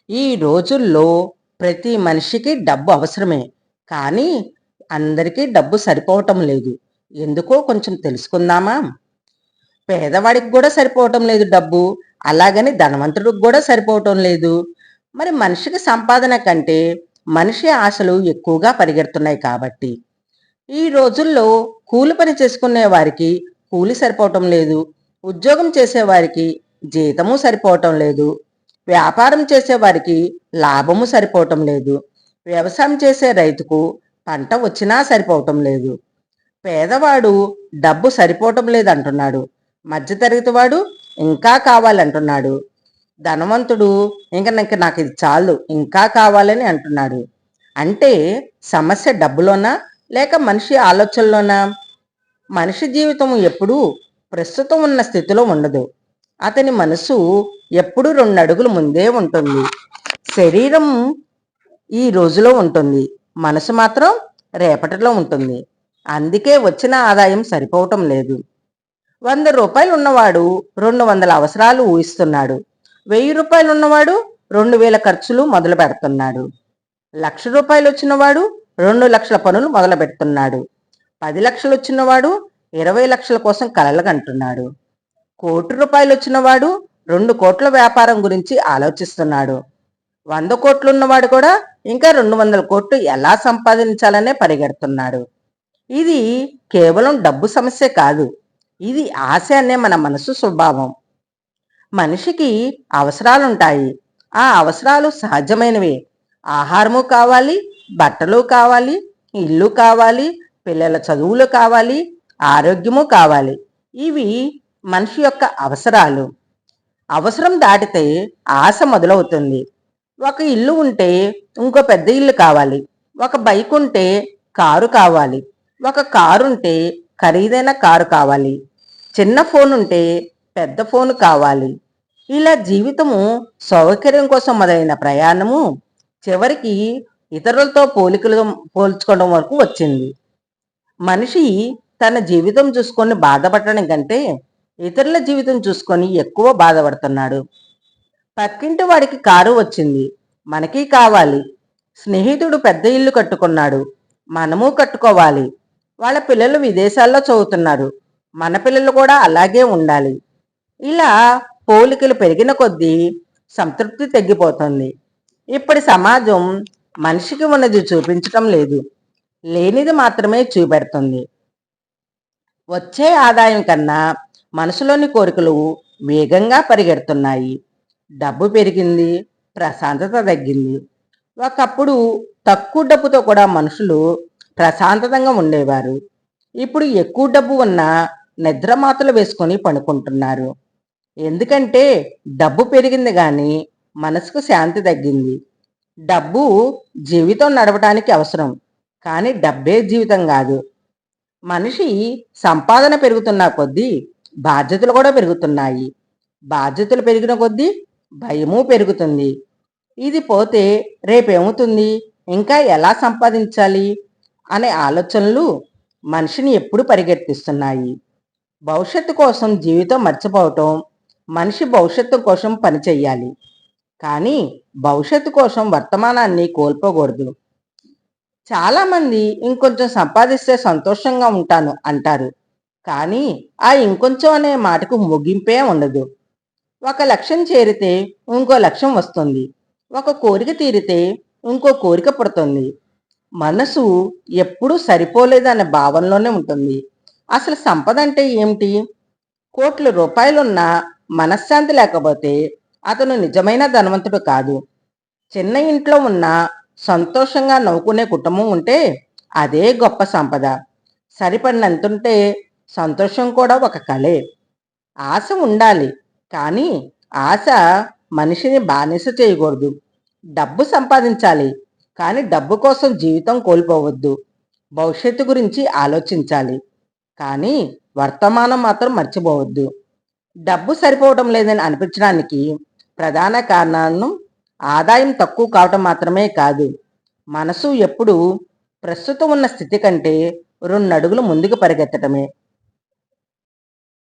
ఈ రోజుల్లో ప్రతి మనిషికి డబ్బు అవసరమే. కానీ అందరికీ డబ్బు సరిపోవటం లేదు. ఎందుకో కొంచెం తెలుసుకుందామా? పేదవాడికి గూడా సరిపోవటం లేదు డబ్బు. అలాగని ధనవంతుడికి గూడా సరిపోవటం లేదు. మరి మనిషికి సంపాదన కంటే మనిషి ఆశలు ఎక్కువగా పరిగెడుతున్నాయి కాబట్టి. ఈ రోజుల్లో కూలి పని చేసుకునే వారికి కూలి సరిపోవటం లేదు. ఉద్యోగం చేసేవారికి జీతము సరిపోవటం లేదు. వ్యాపారం చేసేవారికి లాభము సరిపోవటం లేదు. వ్యవసాయం చేసే రైతుకు పంట వచ్చినా సరిపోవటం లేదు. పేదవాడు డబ్బు సరిపోవటం లేదంటున్నాడు. మధ్యతరగతి వాడు ఇంకా కావాలంటున్నాడు. ధనవంతుడు ఇంక నాకు ఇది చాలు ఇంకా కావాలని అంటున్నాడు. అంటే సమస్య డబ్బులోనా లేక మనిషి ఆలోచనలోనా? మనిషి జీవితం ఎప్పుడూ ప్రస్తుతం ఉన్న స్థితిలో ఉండదు. అతని మనసు ఎప్పుడూ 2 అడుగులు ముందే ఉంటుంది. శరీరం ఈ రోజులో ఉంటుంది. మనసు మాత్రం రేపటిలో ఉంటుంది. అందుకే వచ్చిన ఆదాయం సరిపోవటం లేదు. 100 రూపాయలు ఉన్నవాడు 200 అవసరాలు ఊహిస్తున్నాడు. 1000 రూపాయలు ఉన్నవాడు 2000 ఖర్చులు మొదలు పెడుతున్నాడు. 1,00,000 రూపాయలు వచ్చినవాడు 2 లక్షల పనులు మొదలు పెడుతున్నాడు. 10 లక్షలు వచ్చినవాడు 20 లక్షల కోసం కలలు కంటున్నాడు. 1,00,00,000 రూపాయలు వచ్చినవాడు 2 కోట్ల వ్యాపారం గురించి ఆలోచిస్తున్నాడు. 100 కోట్లు ఉన్నవాడు కూడా ఇంకా 200 కోట్లు ఎలా సంపాదించాలనే పరిగెడుతున్నాడు. ఇది కేవలం డబ్బు సమస్య కాదు. ఇది ఆశ అనే మన మనసు స్వభావం. మనిషికి అవసరాలుంటాయి. ఆ అవసరాలు సహజమైనవే. ఆహారము కావాలి, బట్టలు కావాలి, ఇల్లు కావాలి, పిల్లల చదువులు కావాలి, ఆరోగ్యము కావాలి. ఇవి మనిషి యొక్క అవసరాలు. అవసరం దాటితే ఆశ మొదలవుతుంది. ఒక ఇల్లు ఉంటే ఇంకో పెద్ద ఇల్లు కావాలి. ఒక బైక్ ఉంటే కారు కావాలి. ఒక కారు ఉంటే ఖరీదైన కారు కావాలి. చిన్న ఫోన్ ఉంటే పెద్ద ఫోన్ కావాలి. ఇలా జీవితము సౌకర్యం కోసం మొదలైన ప్రయాణము చివరికి ఇతరులతో పోల్చుకోవడం వరకు వచ్చింది. మనిషి తన జీవితం చూసుకొని బాధపడటం కంటే ఇతరుల జీవితం చూసుకొని ఎక్కువ బాధపడుతున్నాడు. పక్కింటి వాడికి కారు వచ్చింది, మనకి కావాలి. స్నేహితుడు పెద్ద ఇల్లు కట్టుకున్నాడు, మనము కట్టుకోవాలి. వాళ్ళ పిల్లలు విదేశాల్లో చదువుతున్నారు, మన పిల్లలు కూడా అలాగే ఉండాలి. ఇలా పోలికలు పెరిగిన కొద్దీ సంతృప్తి తగ్గిపోతుంది. ఇప్పటి సమాజం మనిషికి ఉన్నది చూపించటం లేదు, లేనిది మాత్రమే చూపెడుతుంది. వచ్చే ఆదాయం కన్నా మనసులోని కోరికలు వేగంగా పరిగెడుతున్నాయి. డబ్బు పెరిగింది, ప్రశాంతత తగ్గింది. ఒకప్పుడు తక్కువ డబ్బుతో కూడా మనుషులు ప్రశాంతంగా ఉండేవారు. ఇప్పుడు ఎక్కువ డబ్బు ఉన్నా నిద్రమాతలు వేసుకొని పడుకుంటున్నారు. ఎందుకంటే డబ్బు పెరిగింది కానీ మనసుకు శాంతి తగ్గింది. డబ్బు జీవితం నడవడానికి అవసరం, కానీ డబ్బే జీవితం కాదు. మనిషి సంపాదన పెరుగుతున్న కొద్దీ బాధ్యతలు కూడా పెరుగుతున్నాయి. బాధ్యతలు పెరిగిన కొద్దీ భయము పెరుగుతుంది. ఇది పోతే రేపేమవుతుంది, ఇంకా ఎలా సంపాదించాలి అనే ఆలోచనలు మనిషిని ఎప్పుడు పరిగెత్తిస్తున్నాయి. భవిష్యత్తు కోసం జీవితం మర్చిపోవటం, మనిషి భవిష్యత్తు కోసం పని చెయ్యాలి. కానీ భవిష్యత్తు కోసం వర్తమానాన్ని కోల్పోకూడదు. చాలామంది ఇంకొంచెం సంపాదిస్తే సంతోషంగా ఉంటాను అంటారు. కానీ ఆ ఇంకొంచెం అనే మాటకు ముగింపే ఉండదు. ఒక లక్ష్యం చేరితే ఇంకో లక్ష్యం వస్తుంది. ఒక కోరిక తీరితే ఇంకో కోరిక పుడుతుంది. మనసు ఎప్పుడూ సరిపోలేదనే భావనలోనే ఉంటుంది. అసలు సంపద అంటే ఏమిటి? కోట్ల రూపాయలున్న మనశ్శాంతి లేకపోతే అతను నిజమైన ధనవంతుడు కాదు. చిన్న ఇంట్లో ఉన్న సంతోషంగా నవ్వుకునే కుటుంబం ఉంటే అదే గొప్ప సంపద. సరిపడినంతుంటే సంతోషం కూడా ఒక కళే. ఆశ ఉండాలి, కానీ ఆశ మనిషిని బానిస చేయకూడదు. డబ్బు సంపాదించాలి, కానీ డబ్బు కోసం జీవితం కోల్పోవద్దు. భవిష్యత్తు గురించి ఆలోచించాలి, కానీ వర్తమానం మాత్రం మర్చిపోవద్దు. డబ్బు సరిపోవటం లేదని అనిపించడానికి ప్రధాన కారణం ఆదాయం తక్కువ కావటం మాత్రమే కాదు. మనసు ఎప్పుడు ప్రస్తుతం ఉన్న స్థితి కంటే 2 అడుగులు ముందుకు పరిగెత్తటమే.